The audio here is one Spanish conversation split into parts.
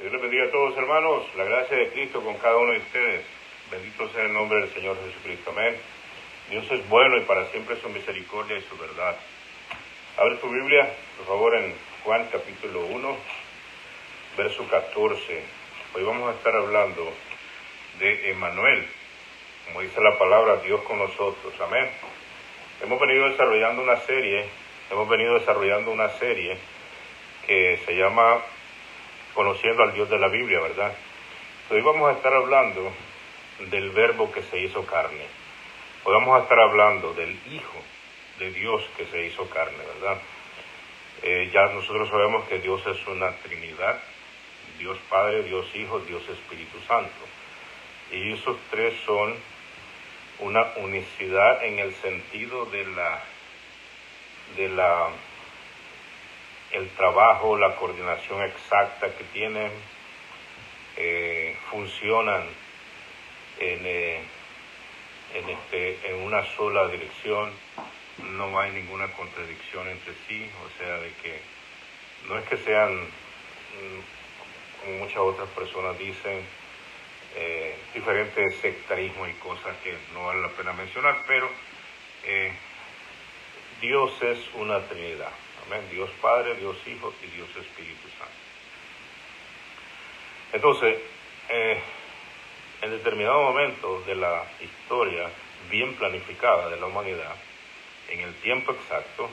Dios les bendiga a todos, hermanos. La gracia de Cristo con cada uno de ustedes. Bendito sea el nombre del Señor Jesucristo. Amén. Dios es bueno y para siempre su misericordia y su verdad. Abre tu Biblia, por favor, en Juan capítulo 1, verso 14. Hoy vamos a estar hablando de Emmanuel, como dice la palabra, Dios con nosotros. Amén. Hemos venido desarrollando una serie que se llama Conociendo al Dios de la Biblia, ¿verdad? Hoy vamos a estar hablando del verbo que se hizo carne. Hoy vamos a estar hablando del Hijo de Dios que se hizo carne, ¿verdad? Ya nosotros sabemos que Dios es una Trinidad, Dios Padre, Dios Hijo, Dios Espíritu Santo. Y esos tres son una unicidad en el sentido el trabajo, la coordinación exacta que tienen, funcionan en una sola dirección, no hay ninguna contradicción entre sí, o sea, de que no es que sean, como muchas otras personas dicen, diferentes sectarismos y cosas que no vale la pena mencionar, pero Dios es una Trinidad. Amén. Dios Padre, Dios Hijo y Dios Espíritu Santo. Entonces, en determinado momento de la historia bien planificada de la humanidad, en el tiempo exacto,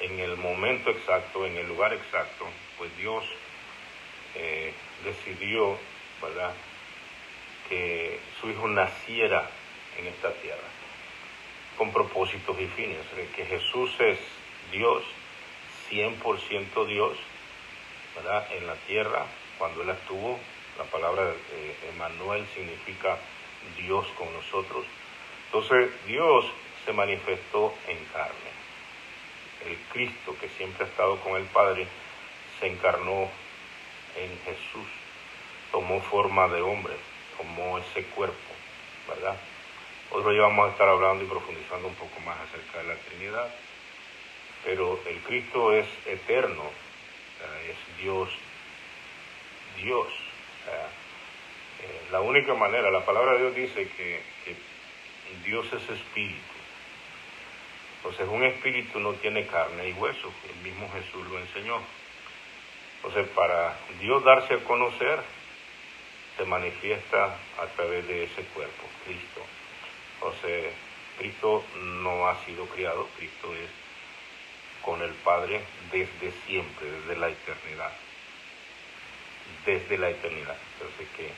en el momento exacto, en el lugar exacto, pues Dios decidió, ¿verdad?, que su Hijo naciera en esta tierra con propósitos y fines, que Jesús es Dios, 100% Dios, ¿verdad?, en la tierra. Cuando Él estuvo, la palabra Emmanuel significa Dios con nosotros. Entonces Dios se manifestó en carne. El Cristo, que siempre ha estado con el Padre, se encarnó en Jesús, tomó forma de hombre, tomó ese cuerpo, ¿verdad? Hoy vamos a estar hablando y profundizando un poco más acerca de la Trinidad, pero el Cristo es eterno, es Dios. La única manera, la palabra de Dios dice que Dios es espíritu. Entonces un espíritu no tiene carne y hueso, el mismo Jesús lo enseñó. Entonces para Dios darse a conocer, se manifiesta a través de ese cuerpo, Cristo. Entonces Cristo no ha sido criado, Cristo es con el Padre desde siempre, desde la eternidad. Entonces que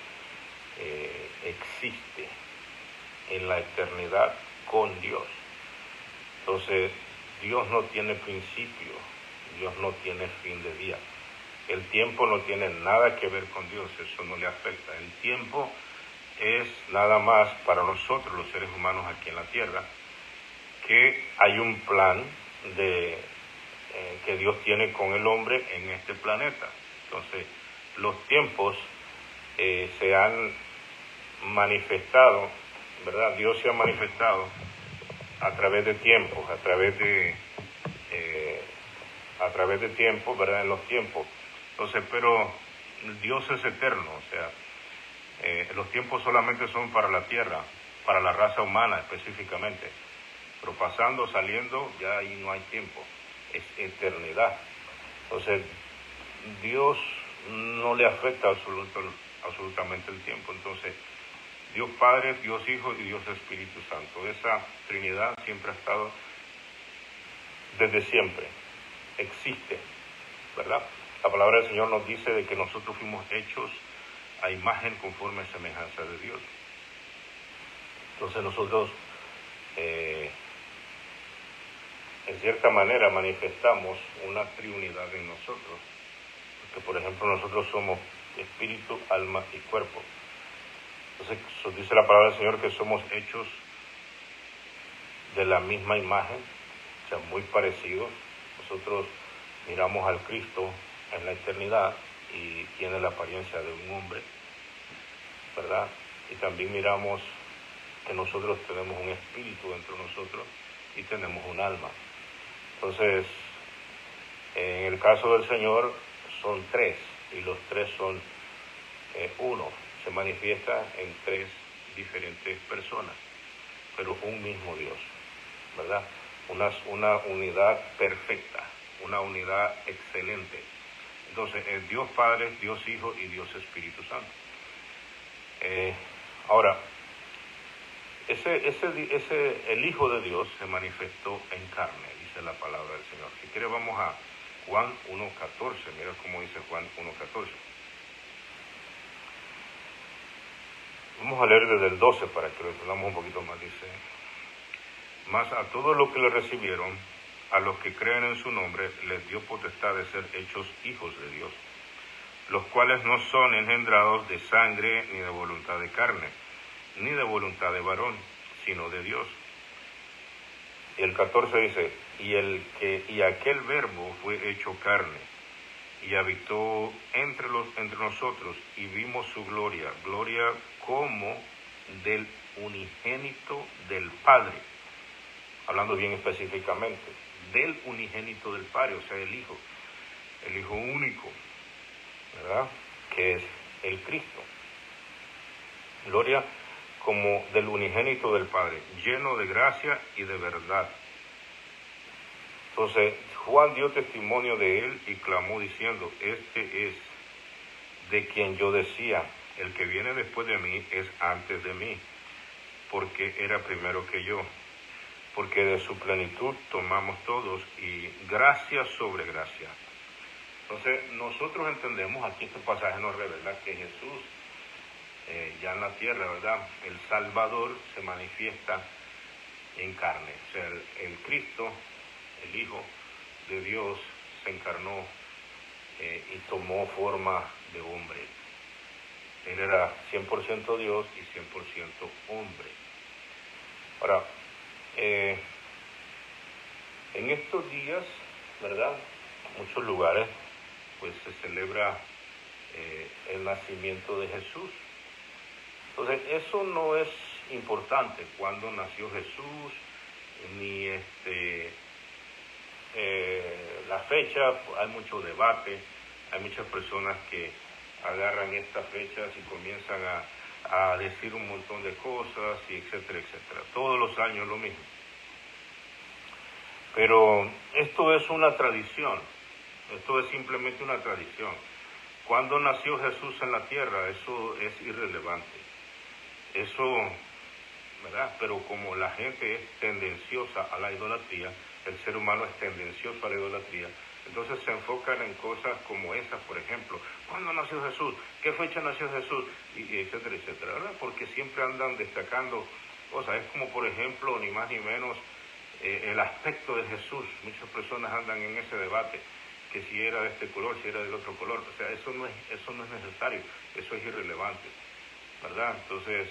existe en la eternidad con Dios. Entonces Dios no tiene principio, Dios no tiene fin de día. El tiempo no tiene nada que ver con Dios, eso no le afecta. El tiempo es nada más para nosotros los seres humanos aquí en la tierra, que hay un plan que Dios tiene con el hombre en este planeta. Entonces los tiempos se han manifestado, ¿verdad? Dios se ha manifestado a través de tiempos, a través de tiempos, ¿verdad? En los tiempos. Entonces, pero Dios es eterno, o sea, los tiempos solamente son para la tierra, para la raza humana específicamente, pero pasando, saliendo, ya ahí no hay tiempo, es eternidad. Entonces, Dios no le afecta absolutamente el tiempo. Entonces, Dios Padre, Dios Hijo y Dios Espíritu Santo. Esa Trinidad siempre ha estado desde siempre, existe, ¿verdad? La palabra del Señor nos dice de que nosotros fuimos hechos a imagen conforme a semejanza de Dios. Entonces nosotros, en cierta manera, manifestamos una triunidad en nosotros. Porque, por ejemplo, nosotros somos espíritu, alma y cuerpo. Entonces, dice la palabra del Señor que somos hechos de la misma imagen, o sea, muy parecidos. Nosotros miramos al Cristo en la eternidad y tiene la apariencia de un hombre, ¿verdad? Y también miramos que nosotros tenemos un espíritu dentro de nosotros y tenemos un alma. Entonces, en el caso del Señor son tres, y los tres son uno, se manifiesta en tres diferentes personas, pero un mismo Dios, ¿verdad? Una unidad perfecta, una unidad excelente. Entonces, es Dios Padre, Dios Hijo y Dios Espíritu Santo. Ahora, el Hijo de Dios se manifestó en carne, dice la palabra del Señor. Si quiere vamos a Juan 1.14, mira cómo dice Juan 1.14. Vamos a leer desde el 12 para que lo entendamos un poquito más. Dice: mas a todos los que le recibieron, a los que creen en su nombre, les dio potestad de ser hechos hijos de Dios, los cuales no son engendrados de sangre, ni de voluntad de carne, ni de voluntad de varón, sino de Dios. Y el 14 dice: y aquel verbo fue hecho carne, y habitó entre nosotros, y vimos su gloria como del unigénito del Padre, hablando bien específicamente, del unigénito del Padre, o sea, el Hijo único, ¿verdad?, que es el Cristo. Gloria como del unigénito del Padre, lleno de gracia y de verdad. Entonces, Juan dio testimonio de él y clamó diciendo: este es de quien yo decía, el que viene después de mí es antes de mí, porque era primero que yo. Porque de su plenitud tomamos todos, y gracia sobre gracia. Entonces, nosotros entendemos, aquí este pasaje nos revela que Jesús, ya en la tierra, ¿verdad?, el Salvador se manifiesta en carne. O sea, el Cristo, el Hijo de Dios, se encarnó y tomó forma de hombre. Él era 100% Dios y 100% hombre. Ahora, en estos días, ¿verdad?, en muchos lugares, pues se celebra el nacimiento de Jesús. Entonces, eso no es importante cuándo nació Jesús, ni la fecha. Hay mucho debate, hay muchas personas que agarran estas fechas y comienzan a decir un montón de cosas, y etcétera, etcétera. Todos los años lo mismo. Pero esto es una tradición, esto es simplemente una tradición. ¿Cuándo nació Jesús en la tierra? Eso es irrelevante. Eso, ¿verdad? Pero como la gente es tendenciosa a la idolatría, el ser humano es tendencioso a la idolatría, entonces se enfocan en cosas como esas, por ejemplo: ¿cuándo nació Jesús? ¿Qué fecha nació Jesús? Y etcétera, etcétera, ¿verdad? Porque siempre andan destacando cosas. Es como, por ejemplo, ni más ni menos, el aspecto de Jesús. Muchas personas andan en ese debate, que si era de este color, si era del otro color. O sea, eso no es necesario, eso es irrelevante, ¿verdad? Entonces,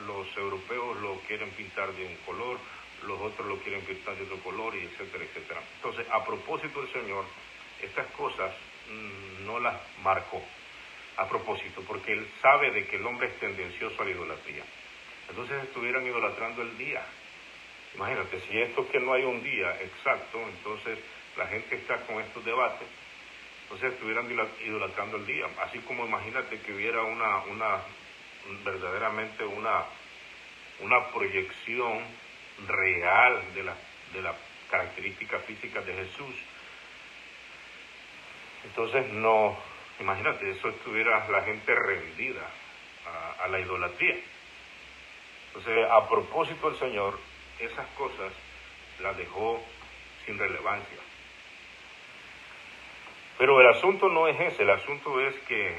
los europeos lo quieren pintar de un color, los otros lo quieren pintar de otro color, y etcétera, etcétera. Entonces, a propósito, el Señor estas cosas no las marcó a propósito, porque Él sabe de que el hombre es tendencioso a la idolatría. Entonces estuvieran idolatrando el día. Imagínate, si esto que no hay un día exacto, entonces la gente está con estos debates, entonces estuvieran idolatrando el día. Así como imagínate que hubiera verdaderamente una proyección real de las características físicas de Jesús. Entonces no, imagínate, eso estuviera la gente rendida a la idolatría. Entonces, a propósito, el Señor esas cosas las dejó sin relevancia. Pero el asunto no es ese, el asunto es que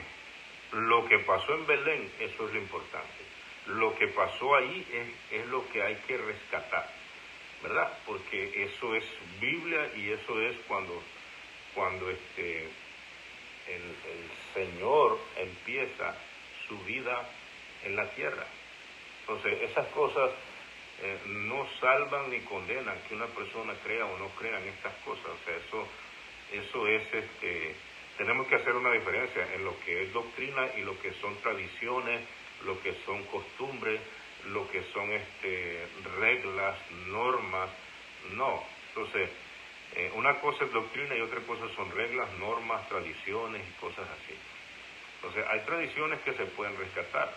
lo que pasó en Belén, eso es lo importante. Lo que pasó ahí es lo que hay que rescatar, ¿verdad? Porque eso es Biblia, y eso es cuando el Señor empieza su vida en la tierra. Entonces, esas cosas no salvan ni condenan que una persona crea o no crea en estas cosas. O sea, eso es, tenemos que hacer una diferencia en lo que es doctrina y lo que son tradiciones, lo que son costumbres, lo que son reglas, normas. No. Entonces, una cosa es doctrina y otra cosa son reglas, normas, tradiciones y cosas así. Entonces, hay tradiciones que se pueden rescatar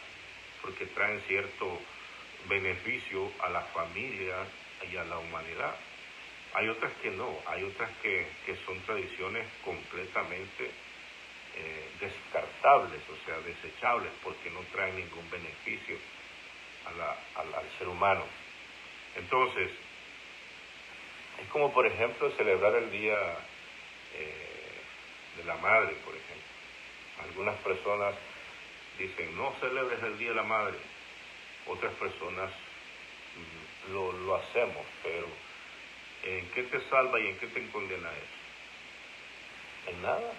porque traen cierto beneficio a la familia y a la humanidad. Hay otras que no, hay otras que son tradiciones completamente descartables, o sea, desechables, porque no traen ningún beneficio al ser humano. Entonces, es como por ejemplo celebrar el Día de la Madre, por ejemplo. Algunas personas dicen, no celebres el Día de la Madre. Otras personas lo hacemos, pero ¿en qué te salva y en qué te condena eso? En nada.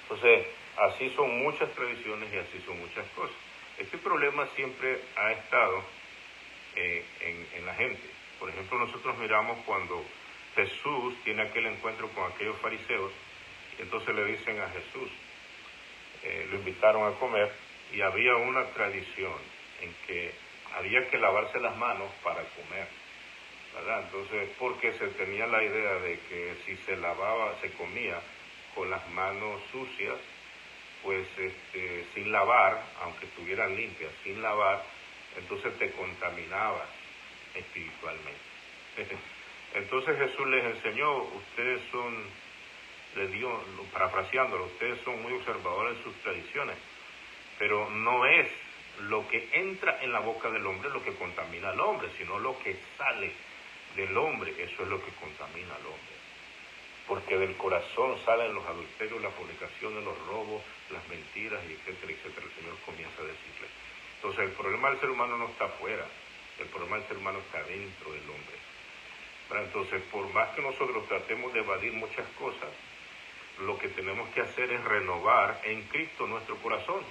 Entonces, así son muchas tradiciones y así son muchas cosas. Este problema siempre ha estado en la gente. Por ejemplo, nosotros miramos cuando Jesús tiene aquel encuentro con aquellos fariseos, y entonces le dicen a Jesús, lo invitaron a comer, y había una tradición en que había que lavarse las manos para comer, ¿verdad? Entonces, porque se tenía la idea de que si se lavaba, se comía con las manos sucias, pues sin lavar, aunque estuvieran limpias, sin lavar, entonces te contaminabas espiritualmente. Entonces Jesús les enseñó, ustedes son, les dio, parafraseándolo, ustedes son muy observadores de sus tradiciones, pero no es lo que entra en la boca del hombre lo que contamina al hombre, sino lo que sale del hombre, eso es lo que contamina al hombre. Porque del corazón salen los adulterios, las fornicaciones, los robos, las mentiras, y etcétera, etcétera. El Señor comienza a decirle. Entonces el problema del ser humano no está afuera, el problema del ser humano está dentro del hombre. Entonces, por más que nosotros tratemos de evadir muchas cosas, lo que tenemos que hacer es renovar en Cristo nuestro corazón,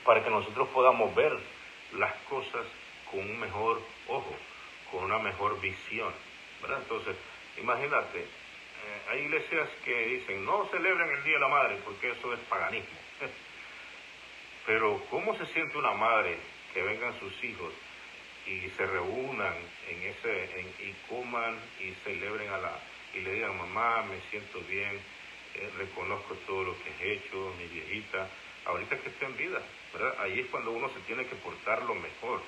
para que nosotros podamos ver las cosas con un mejor ojo, con una mejor visión, ¿verdad? Entonces, imagínate, hay iglesias que dicen, no celebren el Día de la Madre, porque eso es paganismo. Pero, ¿cómo se siente una madre que vengan sus hijos y se reúnan y coman y celebren y le digan, mamá, me siento bien, reconozco todo lo que he hecho, mi viejita, ahorita que está en vida, ¿verdad? Ahí es cuando uno se tiene que portar lo mejor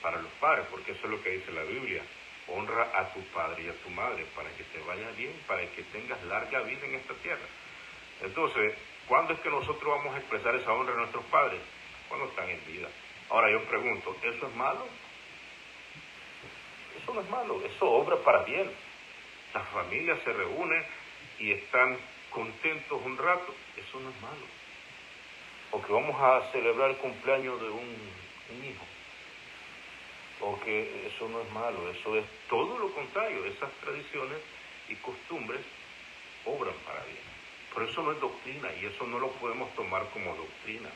para los padres, porque eso es lo que dice la Biblia. Honra a tu padre y a tu madre para que te vaya bien, para que tengas larga vida en esta tierra. Entonces, ¿cuándo es que nosotros vamos a expresar esa honra a nuestros padres? Cuando están en vida. Ahora yo pregunto, ¿eso es malo? Eso no es malo, eso obra para bien. Las familias se reúnen y están contentos un rato, eso no es malo. O que vamos a celebrar el cumpleaños de un hijo, o que eso no es malo, eso es todo lo contrario. Esas tradiciones y costumbres obran para bien. Pero eso no es doctrina y eso no lo podemos tomar como doctrina.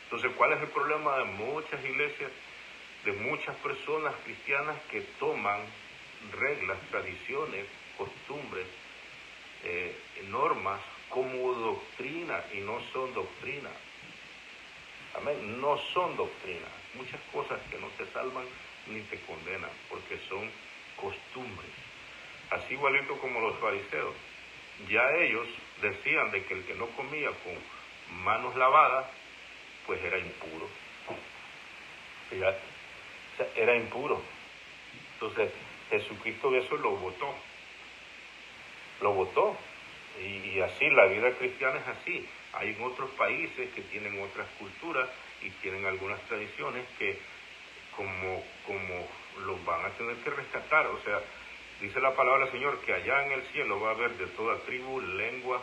Entonces, ¿cuál es el problema de muchas iglesias, de muchas personas cristianas que toman reglas, tradiciones, costumbres, normas como doctrina y no son doctrina? Amén, no son doctrina. Muchas cosas que no te salvan ni te condenan porque son costumbres. Así igualito como los fariseos. Ya ellos decían de que el que no comía con manos lavadas, pues era impuro. Fíjate, o sea, era impuro. Entonces, Jesucristo eso lo votó. Lo votó. Y así, la vida cristiana es así. Hay en otros países que tienen otras culturas y tienen algunas tradiciones que como los van a tener que rescatar. O sea, dice la palabra del Señor que allá en el cielo va a haber de toda tribu, lengua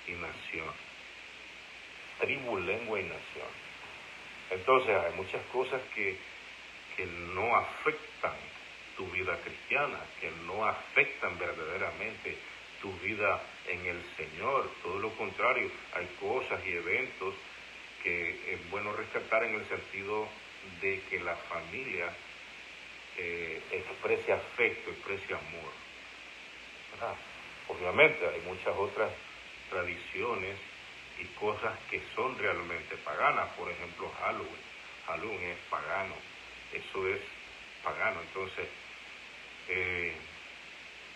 y nación. Tribu, lengua y nación. Entonces hay muchas cosas que no afectan tu vida cristiana, que no afectan verdaderamente tu vida en el Señor. Todo lo contrario, hay cosas y eventos que es bueno rescatar en el sentido de que la familia exprese afecto, exprese amor, ¿verdad? Obviamente hay muchas otras tradiciones y cosas que son realmente paganas. Por ejemplo, Halloween es pagano, eso es pagano. Entonces,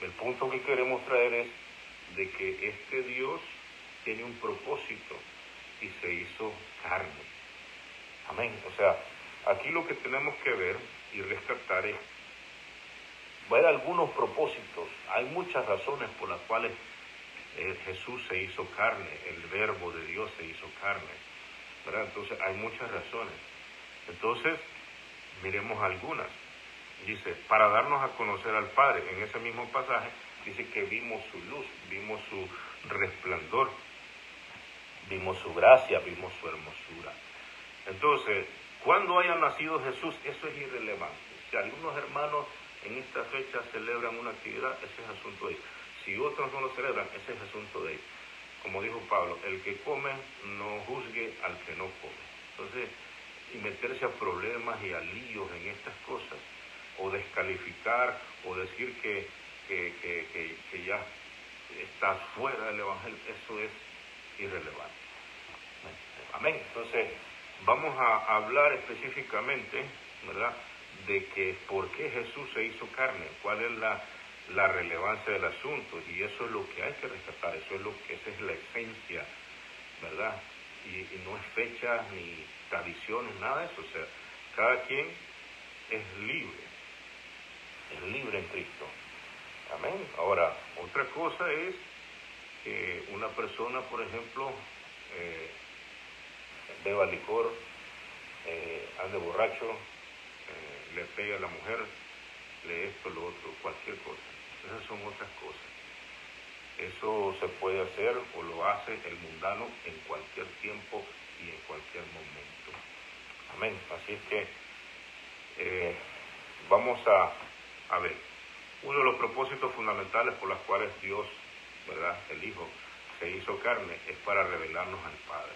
el punto que queremos traer es de que este Dios tiene un propósito y se hizo carne. Amén. O sea, aquí lo que tenemos que ver y rescatar es ver algunos propósitos. Hay muchas razones por las cuales Jesús se hizo carne, el verbo de Dios se hizo carne, ¿verdad? Entonces hay muchas razones. Entonces, miremos algunas. Dice, para darnos a conocer al Padre. En ese mismo pasaje dice que vimos su luz, vimos su resplandor, vimos su gracia, vimos su hermosura. Entonces, cuando haya nacido Jesús, eso es irrelevante. Si algunos hermanos en esta fecha celebran una actividad, ese es asunto de ellos. Si otros no lo celebran, ese es asunto de ellos. Como dijo Pablo, el que come no juzgue al que no come. Entonces, y meterse a problemas y a líos en estas cosas, o descalificar, o decir que ya está fuera del Evangelio, eso es irrelevante. Amén. Entonces, vamos a hablar específicamente, ¿verdad?, de que por qué Jesús se hizo carne, cuál es la relevancia del asunto, y eso es lo que hay que rescatar, esa es la esencia, ¿verdad? Y no es fecha ni tradiciones, nada de eso. O sea, cada quien es libre en Cristo. Amén. Ahora, otra cosa es que una persona, por ejemplo, beba licor, ande borracho, le pega a la mujer, le esto, lo otro, cualquier cosa. Esas son otras cosas. Eso se puede hacer o lo hace el mundano en cualquier tiempo y en cualquier momento. Amén. Así es que vamos a ver. Uno de los propósitos fundamentales por los cuales Dios, ¿verdad?, el Hijo, se hizo carne es para revelarnos al Padre.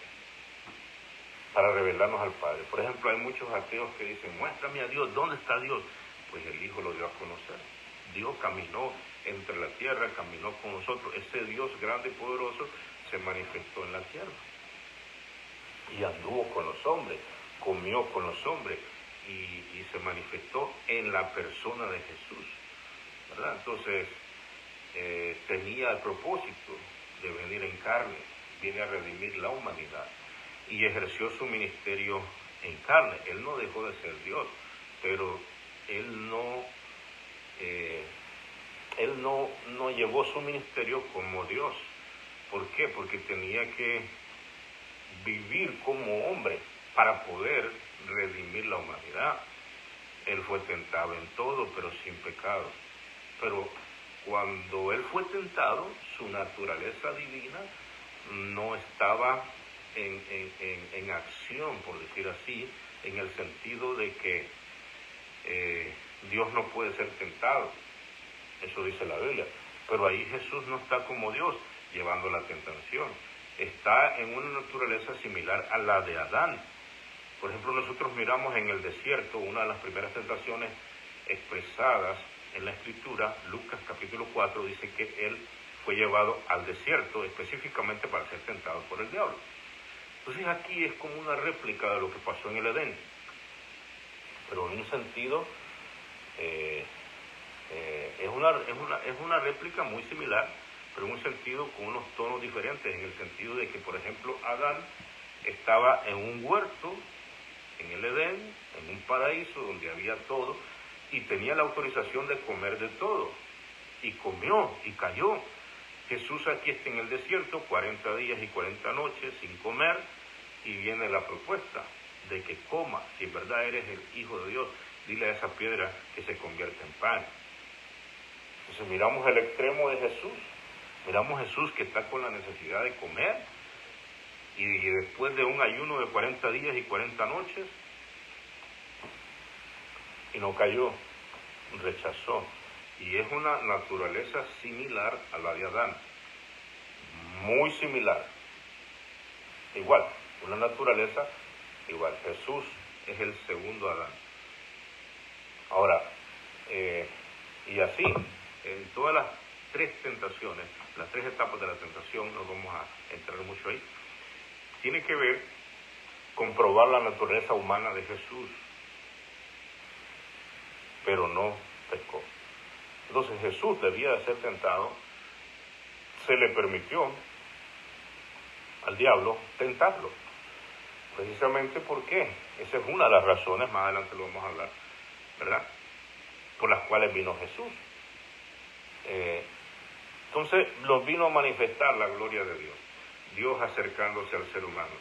Para revelarnos al Padre. Por ejemplo, hay muchos ateos que dicen, muéstrame a Dios, ¿dónde está Dios? Pues el Hijo lo dio a conocer. Dios caminó entre la tierra, caminó con nosotros. Ese Dios grande y poderoso se manifestó en la tierra. Y anduvo con los hombres, comió con los hombres y se manifestó en la persona de Jesús, ¿verdad? Entonces, tenía el propósito de venir en carne, viene a redimir la humanidad y ejerció su ministerio en carne. Él no dejó de ser Dios, pero él no llevó su ministerio como Dios. ¿Por qué? Porque tenía que vivir como hombre para poder redimir la humanidad. Él fue tentado en todo, pero sin pecado. Pero cuando él fue tentado, su naturaleza divina no estaba en acción, por decir así, en el sentido de que Dios no puede ser tentado. Eso dice la Biblia. Pero ahí Jesús no está como Dios, llevando la tentación. Está en una naturaleza similar a la de Adán. Por ejemplo, nosotros miramos en el desierto una de las primeras tentaciones expresadas en la Escritura. Lucas capítulo 4 dice que él fue llevado al desierto específicamente para ser tentado por el diablo. Entonces aquí es como una réplica de lo que pasó en el Edén, pero en un sentido es una réplica muy similar, pero en un sentido con unos tonos diferentes, en el sentido de que, por ejemplo, Adán estaba en un huerto, en el Edén, en un paraíso donde había todo, y tenía la autorización de comer de todo, y comió, y cayó. Jesús aquí está en el desierto, 40 días y 40 noches sin comer, y viene la propuesta de que coma. Si en verdad eres el Hijo de Dios, dile a esa piedra que se convierta en pan. Entonces miramos el extremo de Jesús, miramos a Jesús que está con la necesidad de comer, y después de un ayuno de 40 días y 40 noches, y no cayó, rechazó. Y es una naturaleza similar a la de Adán, muy similar, igual, una naturaleza igual. Jesús es el segundo Adán. Ahora, y así, en todas las tres tentaciones, las tres etapas de la tentación, no vamos a entrar mucho ahí, tiene que ver con probar la naturaleza humana de Jesús, pero no pecó. Entonces Jesús debía de ser tentado, se le permitió. al diablo tentarlo. Precisamente porque esa es una de las razones, más adelante lo vamos a hablar, ¿verdad?, por las cuales vino Jesús. Entonces nos vino a manifestar la gloria de Dios. Dios acercándose al ser humano.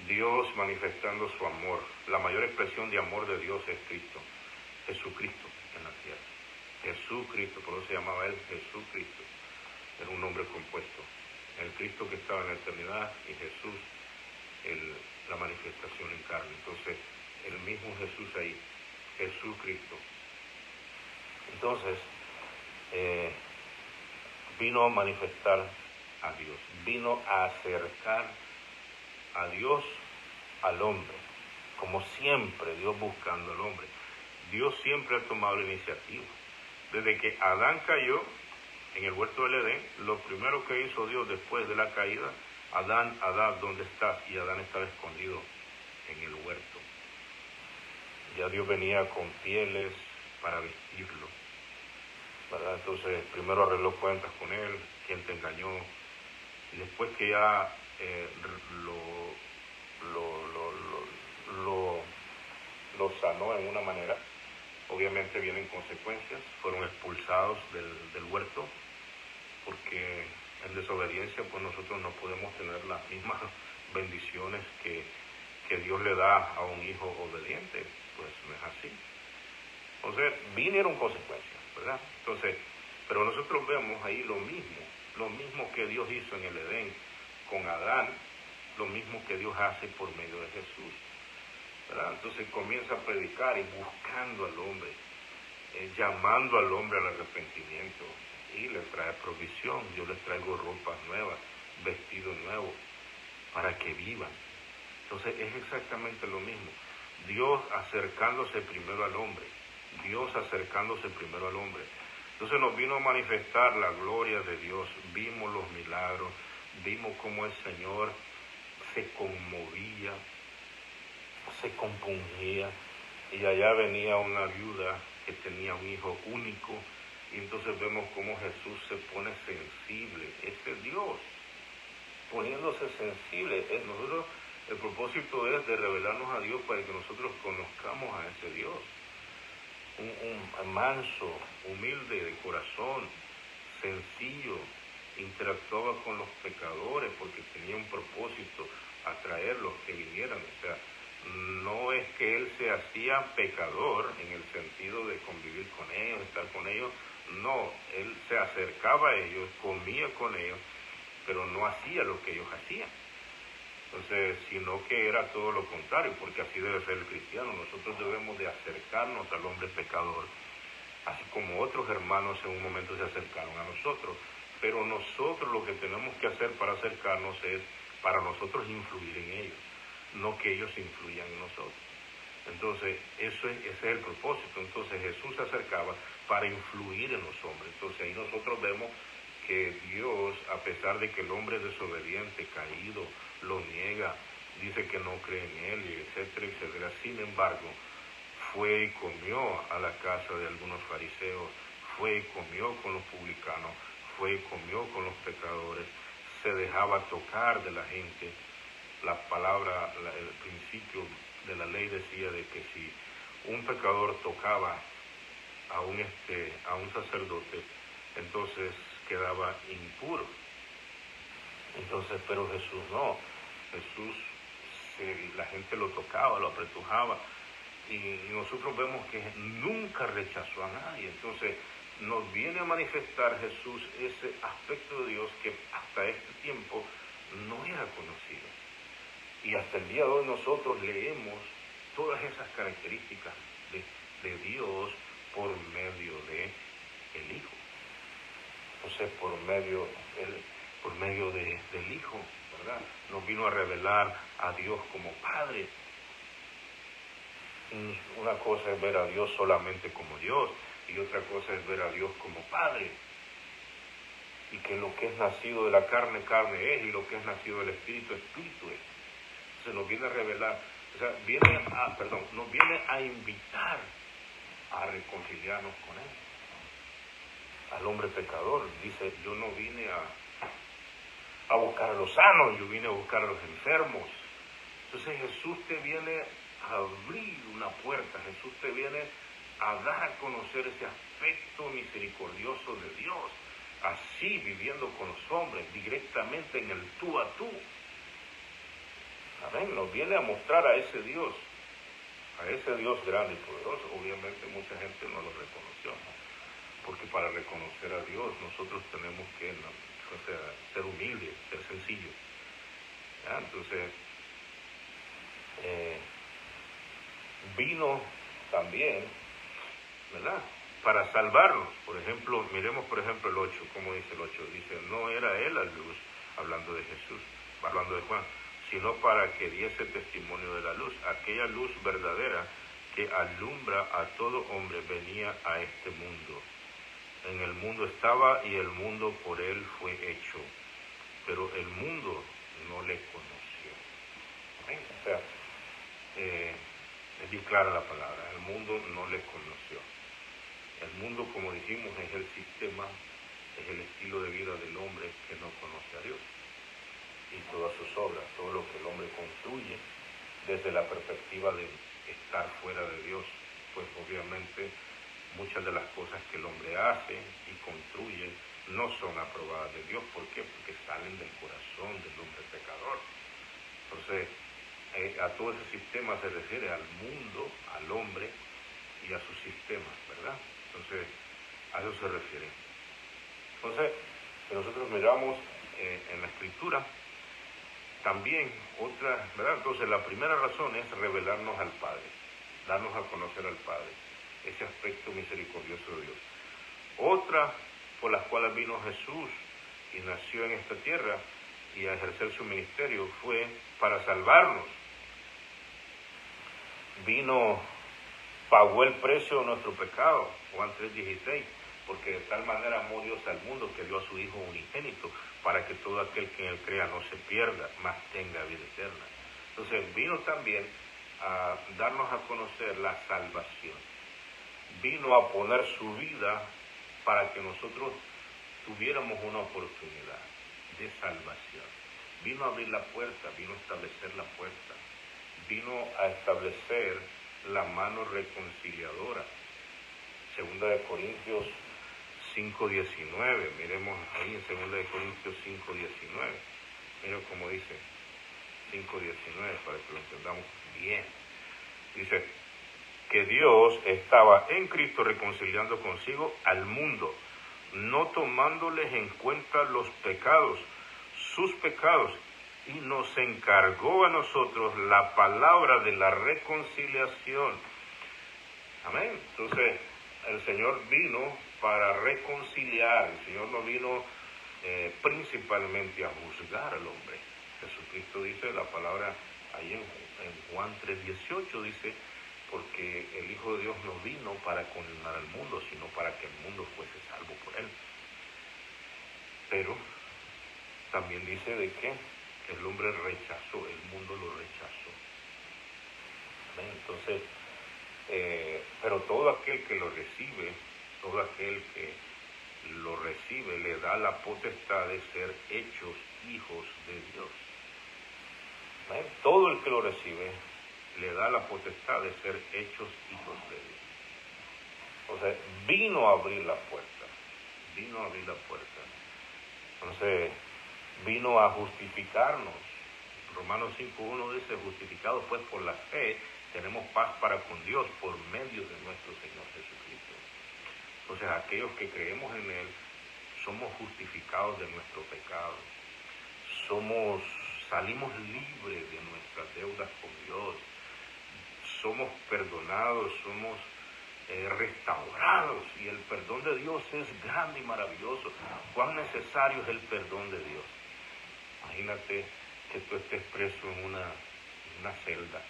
Dios manifestando su amor. La mayor expresión de amor de Dios es Cristo. Jesucristo en la tierra. Jesucristo, por eso se llamaba él Jesucristo. Era un nombre compuesto. El Cristo que estaba en la eternidad y Jesús, la manifestación en carne. Entonces, el mismo Jesús ahí, Jesucristo. Entonces, vino a manifestar a Dios, vino a acercar a Dios al hombre, como siempre Dios buscando al hombre. Dios siempre ha tomado la iniciativa. Desde que Adán cayó en el huerto del Edén, lo primero que hizo Dios después de la caída, Adán, ¿dónde estás? Y Adán estaba escondido en el huerto. Ya Dios venía con pieles para vestirlo, ¿verdad? Entonces primero arregló cuentas con él, quien te engañó, y después que ya lo sanó en una manera, obviamente vienen consecuencias. Fueron expulsados del huerto, porque en desobediencia pues nosotros no podemos tener las mismas bendiciones que Dios le da a un hijo obediente, pues no es así. Entonces vinieron consecuencias, ¿verdad? Entonces, pero nosotros vemos ahí lo mismo que Dios hizo en el Edén con Adán, lo mismo que Dios hace por medio de Jesús, ¿verdad? Entonces comienza a predicar y buscando al hombre, llamando al hombre al arrepentimiento, y le trae provisión. Yo les traigo ropas nuevas, vestidos nuevos, para que vivan. Entonces es exactamente lo mismo. Dios acercándose primero al hombre. Dios acercándose primero al hombre. Entonces nos vino a manifestar la gloria de Dios. Vimos los milagros, vimos cómo el Señor se conmovía, se compungía, y allá venía una viuda que tenía un hijo único, y entonces vemos cómo Jesús se pone sensible. Ese es Dios poniéndose sensible. Nosotros, el propósito es de revelarnos a Dios para que nosotros conozcamos a ese Dios. Un manso, humilde de corazón, sencillo, interactuaba con los pecadores porque tenía un propósito, atraerlos, que vinieran. O sea, no es que él se hacía pecador en el sentido de convivir con ellos, estar con ellos. No, él se acercaba a ellos, comía con ellos, pero no hacía lo que ellos hacían. Entonces, sino que era todo lo contrario, porque así debe ser el cristiano. Nosotros debemos de acercarnos al hombre pecador, así como otros hermanos en un momento se acercaron a nosotros. Pero nosotros lo que tenemos que hacer para acercarnos es para nosotros influir en ellos, no que ellos influyan en nosotros. Entonces, ese es el propósito. Entonces Jesús se acercaba para influir en los hombres. Entonces ahí nosotros vemos que Dios, a pesar de que el hombre es desobediente, caído, lo niega, dice que no cree en él, etcétera, etcétera. Sin embargo, fue y comió a la casa de algunos fariseos, fue y comió con los publicanos, fue y comió con los pecadores, se dejaba tocar de la gente. La palabra, el principio de la ley decía de que si un pecador tocaba a un sacerdote, entonces quedaba impuro. Entonces, pero Jesús no. Jesús, la gente lo tocaba, lo apretujaba, y nosotros vemos que nunca rechazó a nadie. Entonces nos viene a manifestar Jesús ese aspecto de Dios que hasta este tiempo no era conocido. Y hasta el día de hoy nosotros leemos todas esas características de Dios por medio de el Hijo. Entonces por medio del Hijo, ¿verdad? Nos vino a revelar a Dios como Padre. Una cosa es ver a Dios solamente como Dios, y otra cosa es ver a Dios como Padre. Y que lo que es nacido de la carne, carne es, y lo que es nacido del Espíritu, Espíritu es. Se nos viene a revelar, o sea, nos viene a invitar a reconciliarnos con Él. Al hombre pecador, dice, yo no vine a a buscar a los sanos, yo vine a buscar a los enfermos. Entonces Jesús te viene a abrir una puerta, Jesús te viene a dar a conocer ese aspecto misericordioso de Dios, así viviendo con los hombres, directamente en el tú a tú. Amén, nos viene a mostrar a ese Dios grande y poderoso. Obviamente mucha gente no lo reconoció, ¿no? Porque para reconocer a Dios nosotros tenemos que ser humildes, ser sencillos. ¿Ya? Entonces, vino también, ¿verdad?, para salvarnos. Por ejemplo, miremos por ejemplo el 8, como dice el 8, dice, no era él la luz, hablando de Jesús, hablando de Juan, sino para que diese testimonio de la luz, aquella luz verdadera que alumbra a todo hombre venía a este mundo. En el mundo estaba y el mundo por él fue hecho, pero el mundo no le conoció. ¿Ven? O sea, es bien clara la palabra, el mundo no le conoció. El mundo, como dijimos, es el sistema, es el estilo de vida del hombre que no conoce a Dios. Y todas sus obras, todo lo que el hombre construye desde la perspectiva de estar fuera de Dios, pues obviamente muchas de las cosas que el hombre hace y construye no son aprobadas de Dios. ¿Por qué? Porque salen del corazón del hombre pecador. Entonces, a todo ese sistema se refiere al mundo, al hombre y a sus sistemas, ¿verdad? Entonces, a eso se refiere. Entonces, si nosotros miramos en la Escritura, también otra, ¿verdad? Entonces, la primera razón es revelarnos al Padre, darnos a conocer al Padre, ese aspecto misericordioso de Dios. Otra por las cuales vino Jesús y nació en esta tierra y a ejercer su ministerio fue para salvarnos. Vino, pagó el precio de nuestro pecado, Juan 3:16, porque de tal manera amó Dios al mundo que dio a su Hijo unigénito, para que todo aquel que en él crea no se pierda, mas tenga vida eterna. Entonces vino también a darnos a conocer la salvación. Vino a poner su vida para que nosotros tuviéramos una oportunidad de salvación. Vino a abrir la puerta, vino a establecer la puerta, vino a establecer la mano reconciliadora. Segunda de Corintios 5:19, miremos ahí en Segunda de Corintios 5:19, miren cómo dice 5:19 para que lo entendamos bien. Dice que Dios estaba en Cristo reconciliando consigo al mundo, no tomándoles en cuenta los pecados, sus pecados, y nos encargó a nosotros la palabra de la reconciliación. Amén. Entonces, el Señor vino para reconciliar, el Señor no vino principalmente a juzgar al hombre. Jesucristo dice la palabra ahí en Juan 3:18, dice, porque el Hijo de Dios no vino para condenar al mundo, sino para que el mundo fuese salvo por él. Pero también dice de que el hombre rechazó, el mundo lo rechazó. ¿Ven? Entonces, pero todo aquel que lo recibe, todo aquel que lo recibe, le da la potestad de ser hechos hijos de Dios. ¿Ven? Todo el que lo recibe, le da la potestad de ser hechos hijos de Dios. Entonces, vino a abrir la puerta, vino a abrir la puerta. Entonces, vino a justificarnos. Romanos 5:1 dice, justificados pues por la fe, tenemos paz para con Dios por medio de nuestro Señor Jesucristo. Entonces, aquellos que creemos en Él, somos justificados de nuestro pecado. Salimos libres de nuestras deudas con Dios. Somos perdonados, somos restaurados, y el perdón de Dios es grande y maravilloso. Cuán necesario es el perdón de Dios. Imagínate que tú estés preso en una celda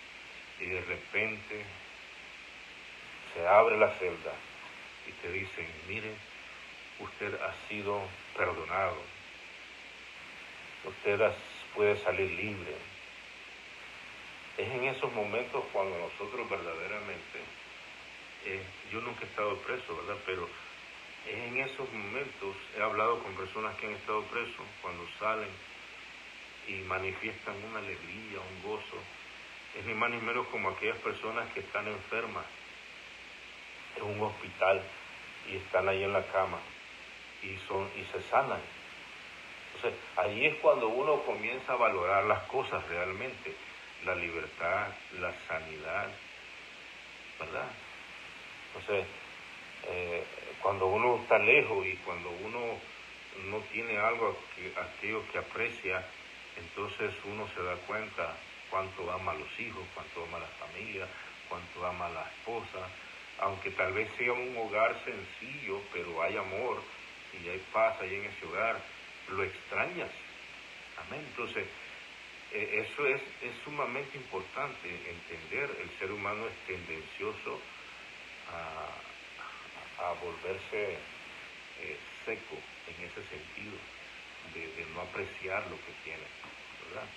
y de repente se abre la celda y te dicen, mire, usted ha sido perdonado, usted puede salir libre. Es en esos momentos cuando nosotros verdaderamente, yo nunca he estado preso, ¿verdad? Pero en esos momentos he hablado con personas que han estado presos, cuando salen y manifiestan una alegría, un gozo. Es ni más ni menos como aquellas personas que están enfermas en un hospital y están ahí en la cama y se sanan. Entonces, ahí es cuando uno comienza a valorar las cosas realmente, la libertad, la sanidad, ¿verdad? Entonces, cuando uno está lejos y cuando uno no tiene aquello que aprecia, entonces uno se da cuenta cuánto ama a los hijos, cuánto ama a la familia, cuánto ama a la esposa, aunque tal vez sea un hogar sencillo, pero hay amor y hay paz ahí en ese hogar, lo extrañas. Amén. Entonces, eso es sumamente importante entender. El ser humano es tendencioso a volverse seco en ese sentido, de no apreciar lo que tiene, ¿verdad?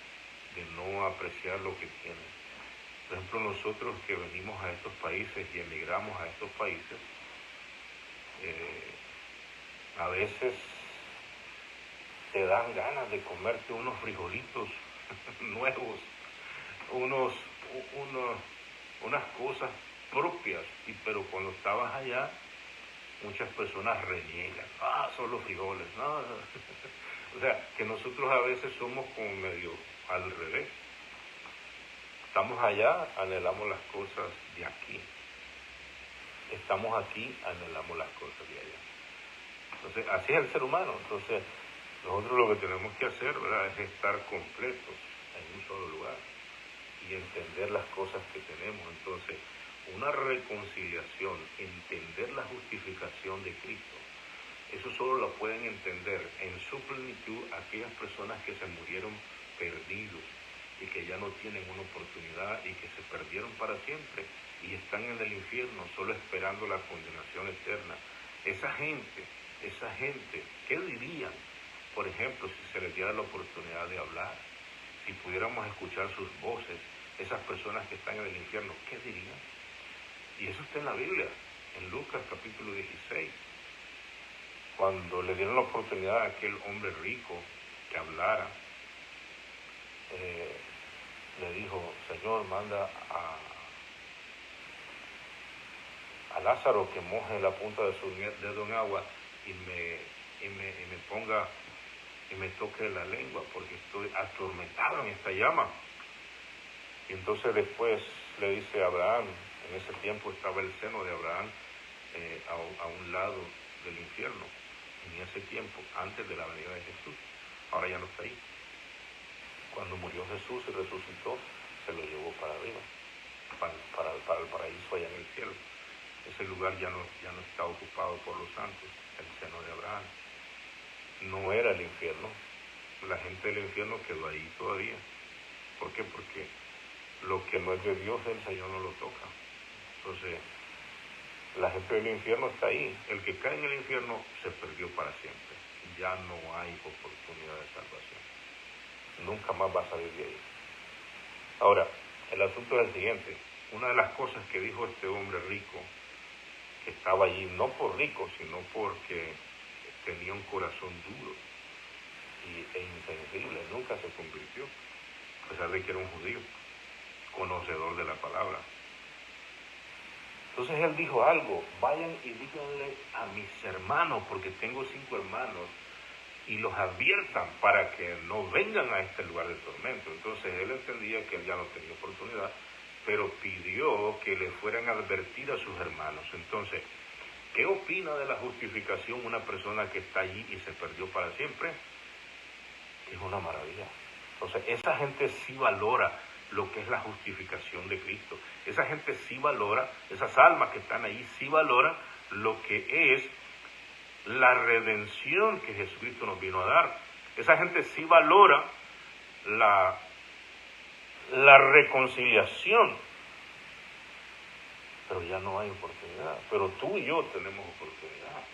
De no apreciar lo que tiene. Por ejemplo, nosotros que venimos a estos países y emigramos a estos países, a veces te dan ganas de comerte unos frijolitos nuevos, unas cosas propias, pero cuando estabas allá, muchas personas reniegan, son los frijoles, no. O sea, que nosotros a veces somos como medio al revés. Estamos allá, anhelamos las cosas de aquí. Estamos aquí, anhelamos las cosas de allá. Entonces, así es el ser humano. Entonces, nosotros lo que tenemos que hacer, ¿verdad?, es estar completos en un solo lugar y entender las cosas que tenemos. Entonces, una reconciliación, entender la justificación de Cristo, eso solo lo pueden entender en su plenitud aquellas personas que se murieron perdidos y que ya no tienen una oportunidad y que se perdieron para siempre y están en el infierno solo esperando la condenación eterna. Esa gente, ¿qué dirían? Por ejemplo, si se les diera la oportunidad de hablar, si pudiéramos escuchar sus voces, esas personas que están en el infierno, ¿qué dirían? Y eso está en la Biblia, en Lucas capítulo 16. Cuando le dieron la oportunidad a aquel hombre rico que hablara, le dijo, Señor, manda a Lázaro que moje la punta de su dedo en agua y me ponga y me toque la lengua porque estoy atormentado en esta llama. Y entonces después le dice a Abraham, en ese tiempo estaba el seno de Abraham a un lado del infierno, en ese tiempo, antes de la venida de Jesús. Ahora ya no está ahí. Cuando murió Jesús y resucitó, se lo llevó para arriba, para el paraíso allá en el cielo. Ese lugar ya no está ocupado por los santos, el seno de Abraham. No era el infierno. La gente del infierno quedó ahí todavía. ¿Por qué? Porque lo que no es de Dios, el Señor no lo toca. Entonces, la gente del infierno está ahí. El que cae en el infierno se perdió para siempre. Ya no hay oportunidad de salvación. Nunca más va a salir de ahí. Ahora, el asunto es el siguiente. Una de las cosas que dijo este hombre rico, que estaba allí, no por rico, sino porque tenía un corazón duro e insensible, nunca se convirtió, a pesar de que era un judío, conocedor de la palabra. Entonces él dijo algo, vayan y díganle a mis hermanos, porque tengo 5 hermanos, y los adviertan para que no vengan a este lugar de tormento. Entonces él entendía que él ya no tenía oportunidad, pero pidió que le fueran a advertir a sus hermanos. Entonces, ¿qué opina de la justificación una persona que está allí y se perdió para siempre? Es una maravilla. Entonces, esa gente sí valora lo que es la justificación de Cristo. Esa gente sí valora, esas almas que están ahí sí valoran lo que es la redención que Jesucristo nos vino a dar. Esa gente sí valora la reconciliación, pero ya no hay oportunidad. Pero tú y yo tenemos oportunidad.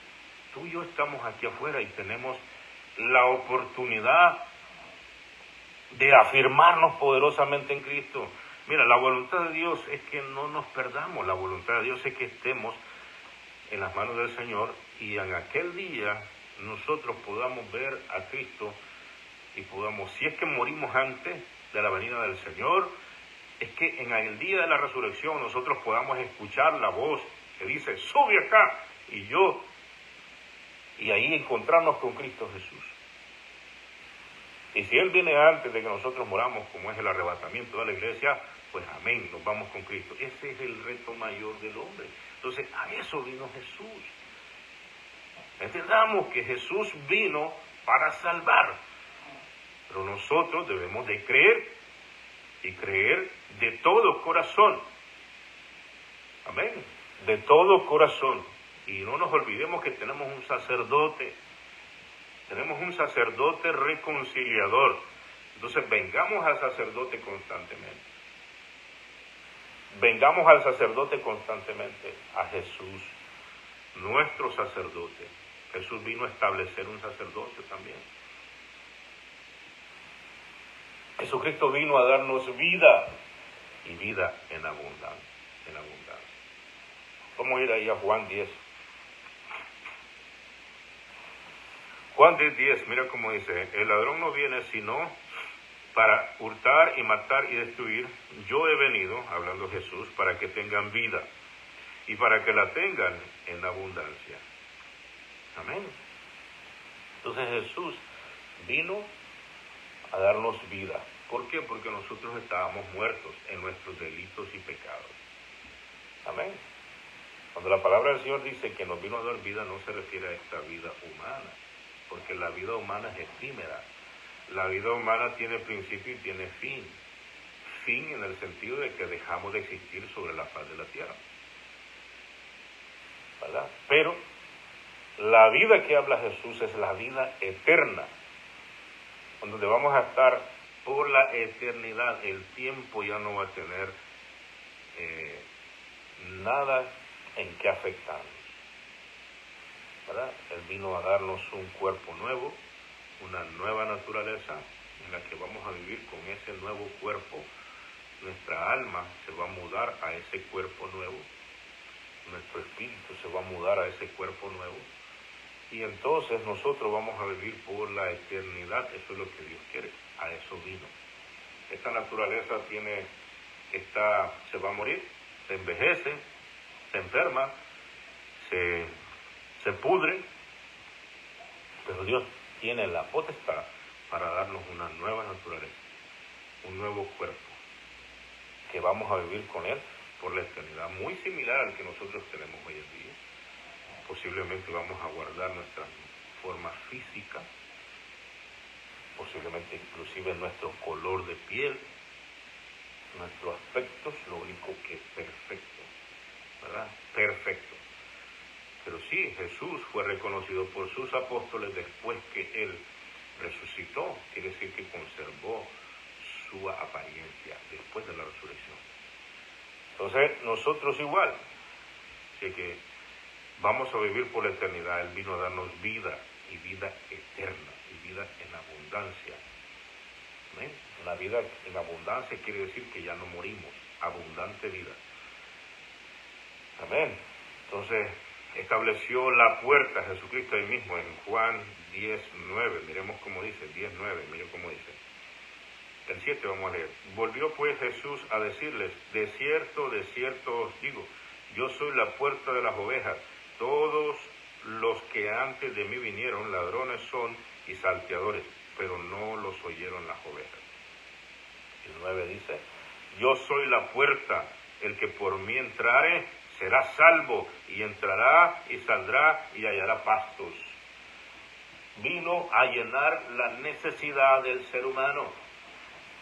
Tú y yo estamos aquí afuera y tenemos la oportunidad de afirmarnos poderosamente en Cristo. Mira, la voluntad de Dios es que no nos perdamos. La voluntad de Dios es que estemos en las manos del Señor y en aquel día nosotros podamos ver a Cristo y podamos, si es que morimos antes de la venida del Señor, es que en el día de la resurrección nosotros podamos escuchar la voz que dice, sube acá, y ahí encontrarnos con Cristo Jesús. Y si Él viene antes de que nosotros moramos, como es el arrebatamiento de la iglesia, pues amén, nos vamos con Cristo. Ese es el reto mayor del hombre. Entonces, a eso vino Jesús. Entendamos que Jesús vino para salvar, pero nosotros debemos de creer, y creer de todo corazón. Amén, de todo corazón. Y no nos olvidemos que tenemos un sacerdote reconciliador. Entonces vengamos al sacerdote constantemente. Vengamos al sacerdote constantemente, a Jesús, nuestro sacerdote. Jesús vino a establecer un sacerdocio también. Jesucristo vino a darnos vida, y vida en abundancia. Vamos a ir ahí a Juan 10. Juan 10, mira cómo dice, el ladrón no viene sino para hurtar y matar y destruir. Yo he venido, hablando Jesús, para que tengan vida y para que la tengan en abundancia. Amén. Entonces Jesús vino a darnos vida. ¿Por qué? Porque nosotros estábamos muertos en nuestros delitos y pecados. Amén. Cuando la palabra del Señor dice que nos vino a dar vida, no se refiere a esta vida humana, porque la vida humana es efímera. La vida humana tiene principio y tiene fin. Fin en el sentido de que dejamos de existir sobre la faz de la tierra, ¿verdad? Pero la vida que habla Jesús es la vida eterna, donde vamos a estar por la eternidad. El tiempo ya no va a tener nada en qué afectarnos, ¿verdad? Él vino a darnos un cuerpo nuevo, una nueva naturaleza en la que vamos a vivir con ese nuevo cuerpo. Nuestra alma se va a mudar a ese cuerpo nuevo, nuestro espíritu se va a mudar a ese cuerpo nuevo, y entonces nosotros vamos a vivir por la eternidad. Eso es lo que Dios quiere, a eso vino. Esta naturaleza se va a morir, se envejece, se enferma, se pudre, pero Dios tiene la potestad para darnos una nueva naturaleza, un nuevo cuerpo, que vamos a vivir con Él por la eternidad, muy similar al que nosotros tenemos hoy en día. Posiblemente vamos a guardar nuestra forma física, posiblemente inclusive nuestro color de piel, nuestro aspecto es lo único que es perfecto, ¿verdad? Perfecto. Pero sí, Jesús fue reconocido por sus apóstoles después que Él resucitó, quiere decir que conservó su apariencia después de la resurrección. Entonces, nosotros igual, así que vamos a vivir por la eternidad. Él vino a darnos vida, y vida eterna, y vida en abundancia. ¿Amén? Una vida en abundancia quiere decir que ya no morimos, abundante vida. Amén. Entonces, estableció la puerta Jesucristo ahí mismo en Juan 10:9. Miremos cómo dice, 10:9, miren cómo dice. El 7 vamos a leer. Volvió pues Jesús a decirles, de cierto os digo, yo soy la puerta de las ovejas. Todos los que antes de mí vinieron, ladrones son y salteadores, pero no los oyeron las ovejas. El 9 dice, yo soy la puerta, el que por mí entrare será salvo, y entrará y saldrá y hallará pastos. Vino a llenar la necesidad del ser humano.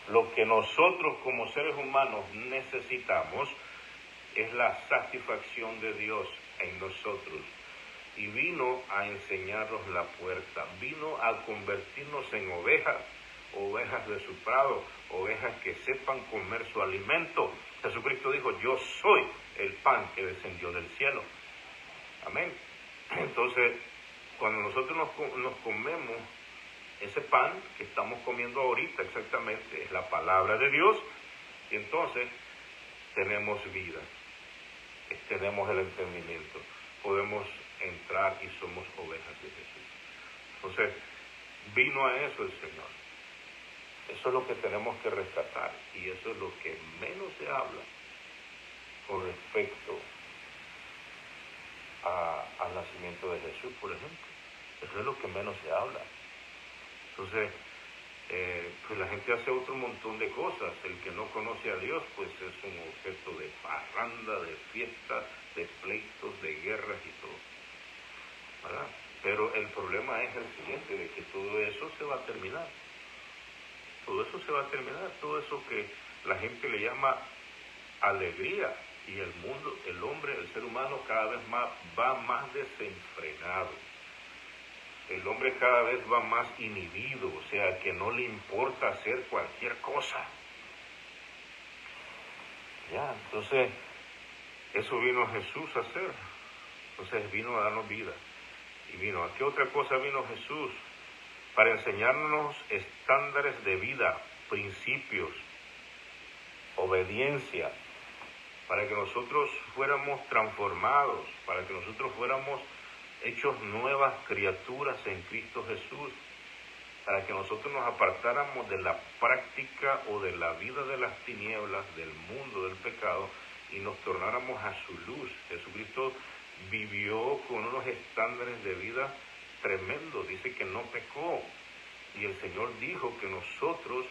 Lo que nosotros como seres humanos necesitamos es la satisfacción de Dios en nosotros. Y vino a enseñarnos la puerta, vino a convertirnos en ovejas de su prado, ovejas que sepan comer su alimento. Jesucristo dijo, yo soy el pan que descendió del cielo. Amén. Entonces, cuando nosotros nos comemos ese pan que estamos comiendo ahorita, exactamente, es la palabra de Dios, y entonces tenemos vida, tenemos el entendimiento, podemos entrar y somos ovejas de Jesús. Entonces, vino a eso el Señor. Eso es lo que tenemos que rescatar y eso es lo que menos se habla con respecto al nacimiento de Jesús, por ejemplo. Eso es lo que menos se habla. Entonces, pues la gente hace otro montón de cosas. El que no conoce a Dios, pues es un objeto de parranda, de fiestas, de pleitos, de guerras y todo, ¿verdad? Pero el problema es el siguiente, de que todo eso se va a terminar. Todo eso se va a terminar, todo eso que la gente le llama alegría, y el mundo, el hombre, el ser humano cada vez más va más desenfrenado. El hombre cada vez va más inhibido, o sea, que no le importa hacer cualquier cosa. Ya, entonces, eso vino Jesús a hacer. Entonces vino a darnos vida. Y vino, ¿a qué otra cosa vino Jesús? Para enseñarnos estándares de vida, principios, obediencia, para que nosotros fuéramos transformados, para que nosotros fuéramos hechos nuevas criaturas en Cristo Jesús, para que nosotros nos apartáramos de la práctica o de la vida de las tinieblas, del mundo del pecado, y nos tornáramos a su luz. Jesucristo vivió con unos estándares de vida tremendos, dice que no pecó, y el Señor dijo que nosotros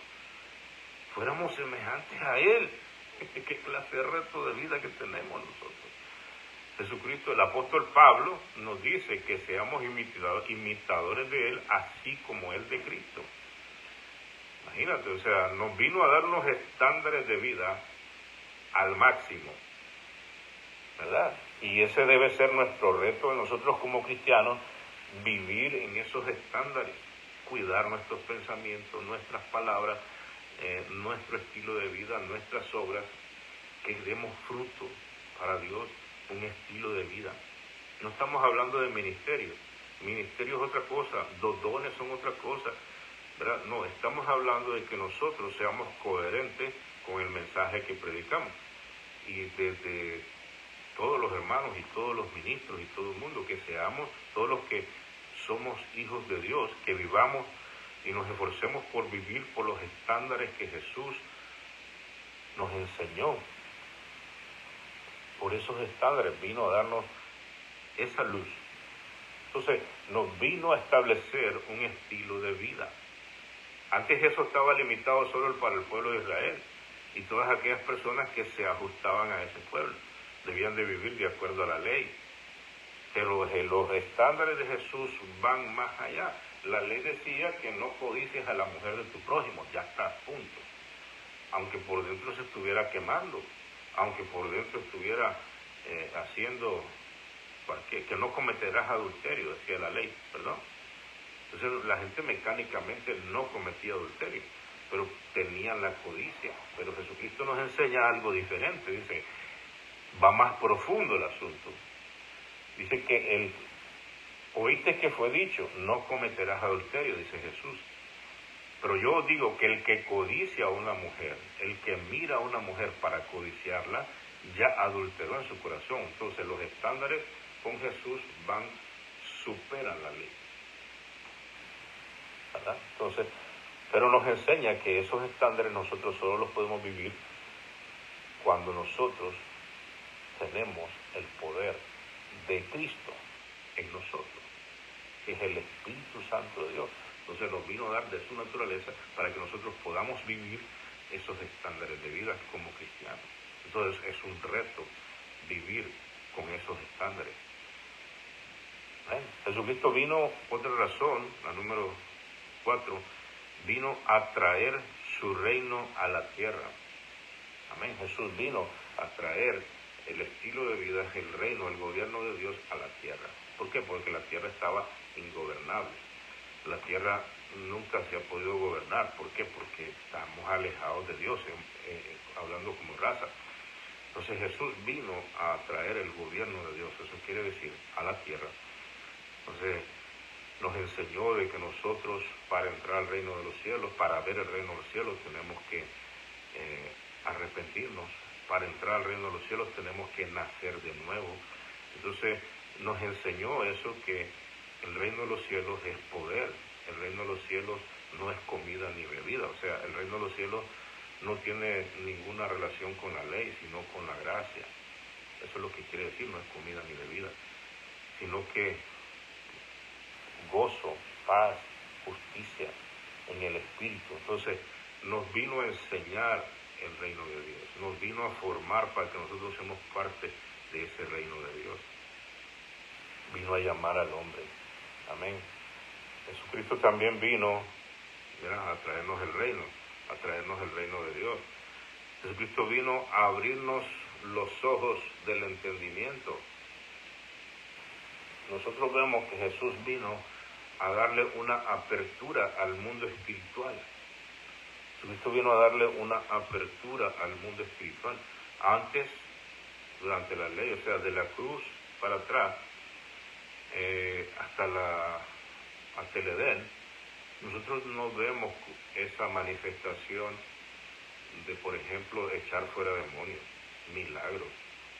fuéramos semejantes a Él. ¿Qué clase de reto de vida que tenemos nosotros? Jesucristo, el apóstol Pablo, nos dice que seamos imitadores de Él, así como Él de Cristo. Imagínate, o sea, nos vino a dar unos estándares de vida al máximo, ¿verdad? Y ese debe ser nuestro reto de nosotros como cristianos, vivir en esos estándares, cuidar nuestros pensamientos, nuestras palabras, nuestro estilo de vida, nuestras obras, que demos fruto para Dios, un estilo de vida. No estamos hablando de ministerio. Ministerio es otra cosa, los dones son otra cosa, ¿verdad? No, estamos hablando de que nosotros seamos coherentes con el mensaje que predicamos. Y desde todos los hermanos y todos los ministros y todo el mundo, que seamos todos los que somos hijos de Dios, que vivamos y nos esforcemos por vivir por los estándares que Jesús nos enseñó. Por esos estándares vino a darnos esa luz. Entonces, nos vino a establecer un estilo de vida. Antes eso estaba limitado solo para el pueblo de Israel y todas aquellas personas que se ajustaban a ese pueblo. Debían de vivir de acuerdo a la ley. Pero los estándares de Jesús van más allá. La ley decía que no codicies a la mujer de tu prójimo, ya está a punto. Aunque por dentro se estuviera quemando, aunque por dentro estuviera haciendo, que no cometerás adulterio, decía la ley, perdón. Entonces la gente mecánicamente no cometía adulterio, pero tenían la codicia. Pero Jesucristo nos enseña algo diferente, dice, va más profundo el asunto. Dice que oíste que fue dicho, no cometerás adulterio, dice Jesús. Pero yo digo que el que codicia a una mujer, el que mira a una mujer para codiciarla, ya adulteró en su corazón. Entonces los estándares con Jesús superan la ley, ¿verdad? Entonces, pero nos enseña que esos estándares nosotros solo los podemos vivir cuando nosotros tenemos el poder de Cristo en nosotros, que es el Espíritu Santo de Dios. Entonces nos vino a dar de su naturaleza para que nosotros podamos vivir esos estándares de vida como cristianos. Entonces es un reto vivir con esos estándares. Jesucristo vino, otra razón, la número 4, vino a traer su reino a la tierra. Amén. Jesús vino a traer el estilo de vida, el reino, el gobierno de Dios a la tierra. ¿Por qué? Porque la tierra estaba ingobernable. La tierra nunca se ha podido gobernar. ¿Por qué? Porque estamos alejados de Dios, hablando como raza. Entonces Jesús vino a traer el gobierno de Dios, eso quiere decir a la tierra. Entonces nos enseñó de que nosotros, para entrar al reino de los cielos, para ver el reino de los cielos, tenemos que arrepentirnos. Para entrar al reino de los cielos tenemos que nacer de nuevo. Entonces nos enseñó eso, que el reino de los cielos es poder, el reino de los cielos no es comida ni bebida. O sea, el reino de los cielos no tiene ninguna relación con la ley, sino con la gracia. Eso es lo que quiere decir, no es comida ni bebida, sino que gozo, paz, justicia en el Espíritu. Entonces, nos vino a enseñar el reino de Dios, nos vino a formar para que nosotros seamos parte de ese reino de Dios. Vino a llamar al hombre. Amén. Jesucristo también vino, ¿verdad?, a traernos el reino de Dios. Jesucristo vino a abrirnos los ojos del entendimiento. Nosotros vemos que Jesús vino a darle una apertura al mundo espiritual. Jesucristo vino a darle una apertura al mundo espiritual. Antes, durante la ley, o sea, de la cruz para atrás, hasta el Edén, nosotros no vemos esa manifestación de, por ejemplo, echar fuera demonios, milagros,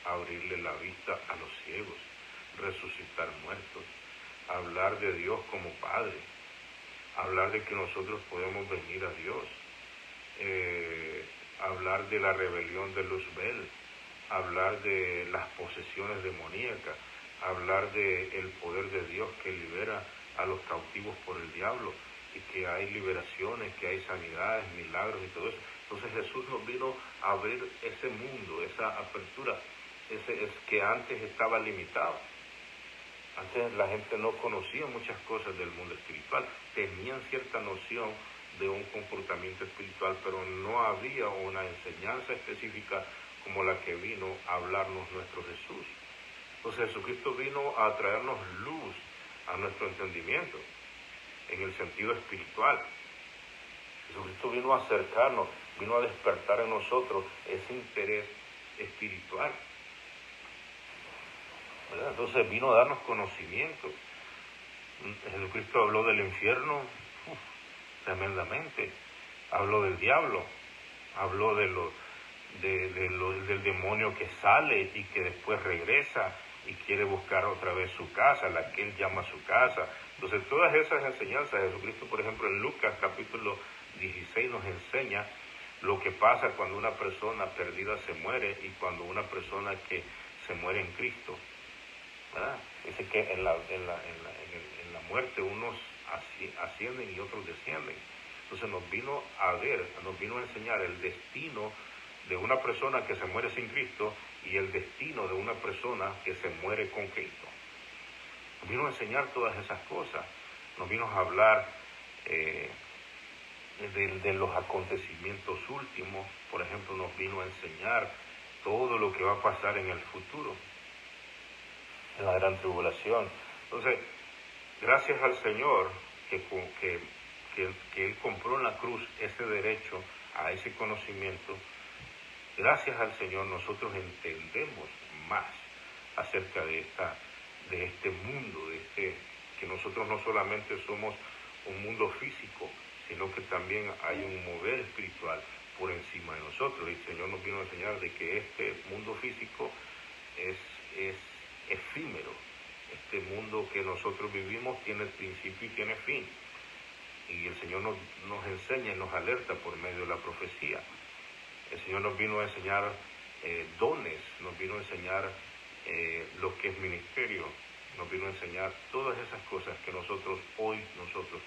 abrirle la vista a los ciegos, resucitar muertos, hablar de Dios como Padre, hablar de que nosotros podemos venir a Dios, hablar de la rebelión de Luzbel, hablar de las posesiones demoníacas, hablar del poder de Dios que libera a los cautivos por el diablo, y que hay liberaciones, que hay sanidades, milagros y todo eso. Entonces Jesús nos vino a abrir ese mundo, esa apertura, es que antes estaba limitado. Antes la gente no conocía muchas cosas del mundo espiritual, tenían cierta noción de un comportamiento espiritual, pero no había una enseñanza específica como la que vino a hablarnos nuestro Jesús. Entonces Jesucristo vino a traernos luz a nuestro entendimiento, en el sentido espiritual. Jesucristo vino a acercarnos, vino a despertar en nosotros ese interés espiritual, ¿verdad? Entonces vino a darnos conocimiento. Jesucristo habló del infierno tremendamente, habló del diablo, habló del demonio que sale y que después regresa y quiere buscar otra vez su casa, la que él llama su casa. Entonces todas esas enseñanzas, Jesucristo, por ejemplo, en Lucas capítulo 16 nos enseña lo que pasa cuando una persona perdida se muere y cuando una persona que se muere en Cristo, ¿verdad? Dice que en la muerte unos ascienden y otros descienden. Entonces nos vino a enseñar el destino de una persona que se muere sin Cristo y el destino de una persona que se muere con Cristo. Nos vino a enseñar todas esas cosas, nos vino a hablar de los acontecimientos últimos. Por ejemplo, nos vino a enseñar todo lo que va a pasar en el futuro, en la gran tribulación. Entonces, gracias al Señor que Él compró en la cruz ese derecho a ese conocimiento, gracias al Señor nosotros entendemos más acerca de este mundo, que nosotros no solamente somos un mundo físico, sino que también hay un mover espiritual por encima de nosotros. Y el Señor nos vino a enseñar de que este mundo físico es efímero. Este mundo que nosotros vivimos tiene principio y tiene fin. Y el Señor nos enseña y nos alerta por medio de la profecía. El Señor nos vino a enseñar dones, nos vino a enseñar lo que es ministerio, nos vino a enseñar todas esas cosas que nosotros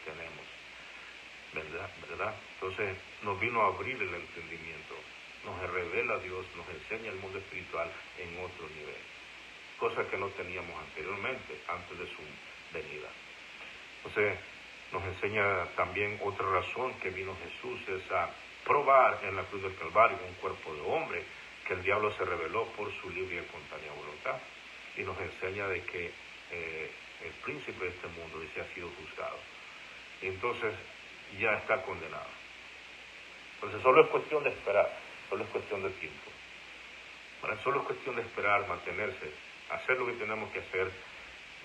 tenemos, ¿verdad? Entonces nos vino a abrir el entendimiento, nos revela a Dios, nos enseña el mundo espiritual en otro nivel, cosas que no teníamos anteriormente, antes de su venida. Entonces nos enseña también otra razón que vino Jesús, es a probar en la cruz del Calvario un cuerpo de hombre, que el diablo se rebeló por su libre y espontánea voluntad, y nos enseña de que el príncipe de este mundo dice ha sido juzgado, y entonces ya está condenado. Entonces solo es cuestión de esperar, solo es cuestión de tiempo. Solo es cuestión de esperar, mantenerse, hacer lo que tenemos que hacer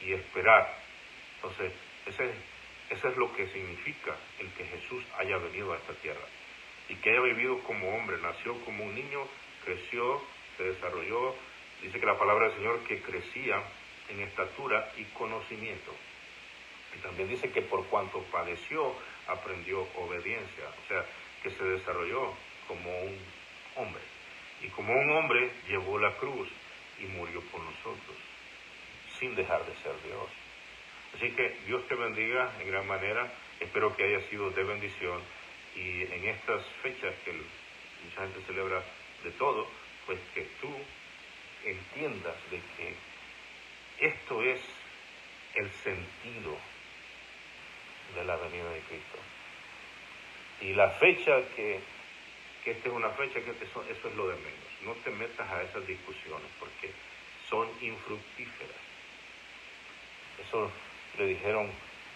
y esperar. Entonces eso es lo que significa el que Jesús haya venido a esta tierra y que haya vivido como hombre, nació como un niño, creció, se desarrolló. Dice que la palabra del Señor que crecía en estatura y conocimiento. Y también dice que por cuanto padeció, aprendió obediencia, o sea, que se desarrolló como un hombre. Y como un hombre llevó la cruz y murió por nosotros, sin dejar de ser Dios. Así que Dios te bendiga en gran manera. Espero que haya sido de bendición. Y en estas fechas que mucha gente celebra de todo, pues que tú entiendas de que esto es el sentido de la venida de Cristo. Y la fecha que esta es una fecha que eso es lo de menos. No te metas a esas discusiones porque son infructíferas. Eso le dijeron,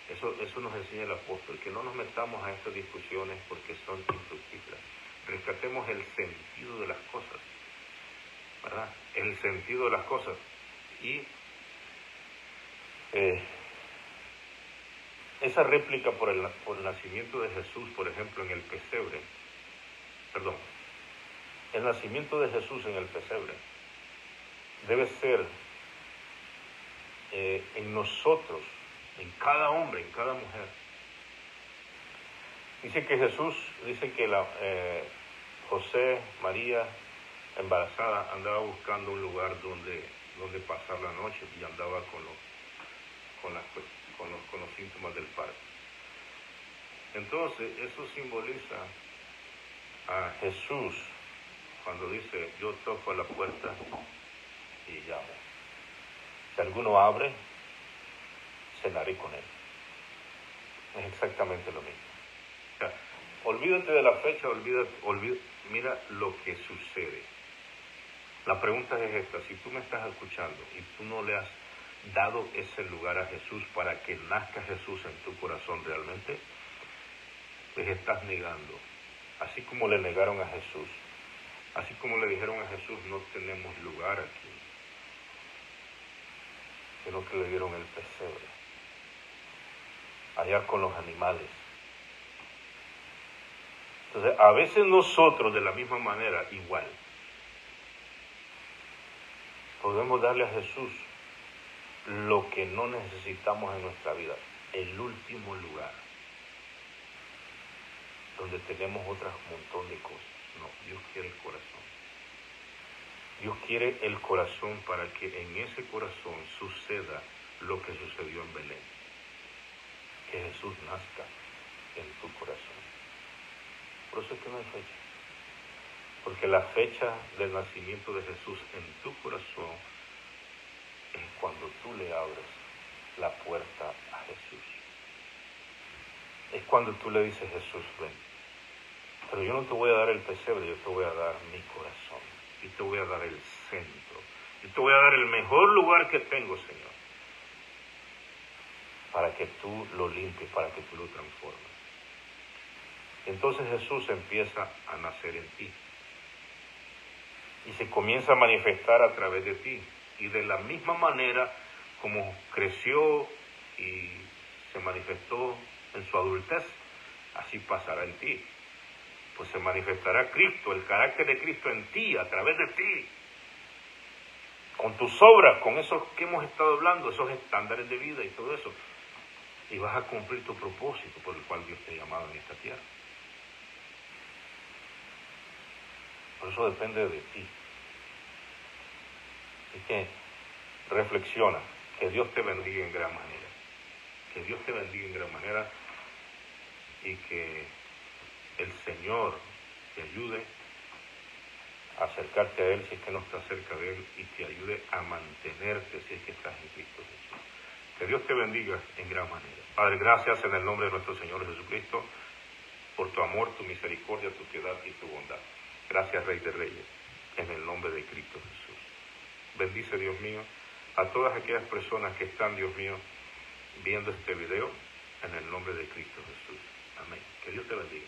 eso nos enseña el apóstol, que no nos metamos a estas discusiones porque son infructíferas. Rescatemos el sentido de las cosas, ¿verdad? El sentido de las cosas. Y esa réplica por el nacimiento de Jesús, por ejemplo, en el pesebre, el nacimiento de Jesús en el pesebre debe ser en nosotros, en cada hombre, en cada mujer. Dice que José, María, embarazada, andaba buscando un lugar donde pasar la noche y andaba con los síntomas del parto. Entonces, eso simboliza a Jesús cuando dice, yo toco a la puerta y llamo. Si alguno abre, cenaré con él. Es exactamente lo mismo. O sea, olvídate de la fecha, mira lo que sucede. La pregunta es esta: si tú me estás escuchando y tú no le has dado ese lugar a Jesús para que nazca Jesús en tu corazón realmente, pues estás negando. Así como le negaron a Jesús, así como le dijeron a Jesús, no tenemos lugar aquí, sino que le dieron el pesebre, allá con los animales. Entonces, a veces nosotros, de la misma manera, igual, podemos darle a Jesús lo que no necesitamos en nuestra vida, el último lugar, donde tenemos otro montón de cosas. No, Dios quiere el corazón. Dios quiere el corazón para que en ese corazón suceda lo que sucedió en Belén, que Jesús nazca en tu corazón. Por eso es que no hay fecha, porque la fecha del nacimiento de Jesús en tu corazón es cuando tú le abres la puerta a Jesús. Es cuando tú le dices, Jesús, ven, pero yo no te voy a dar el pesebre, yo te voy a dar mi corazón, y te voy a dar el centro, y te voy a dar el mejor lugar que tengo, Señor, para que tú lo limpies, para que tú lo transformes. Entonces Jesús empieza a nacer en ti y se comienza a manifestar a través de ti, y de la misma manera como creció y se manifestó en su adultez, así pasará en ti. Pues se manifestará Cristo, el carácter de Cristo en ti, a través de ti, con tus obras, con eso que hemos estado hablando, esos estándares de vida y todo eso, y vas a cumplir tu propósito por el cual Dios te ha llamado en esta tierra. Por eso depende de ti. Así que reflexiona, que Dios te bendiga en gran manera, que Dios te bendiga en gran manera, y que el Señor te ayude a acercarte a Él si es que no estás cerca de Él, y te ayude a mantenerte si es que estás en Cristo Jesús. Que Dios te bendiga en gran manera. Padre, gracias en el nombre de nuestro Señor Jesucristo por tu amor, tu misericordia, tu piedad y tu bondad. Gracias, Rey de Reyes, en el nombre de Cristo Jesús. Bendice, Dios mío, a todas aquellas personas que están, Dios mío, viendo este video, en el nombre de Cristo Jesús. Amén. Que Dios te bendiga.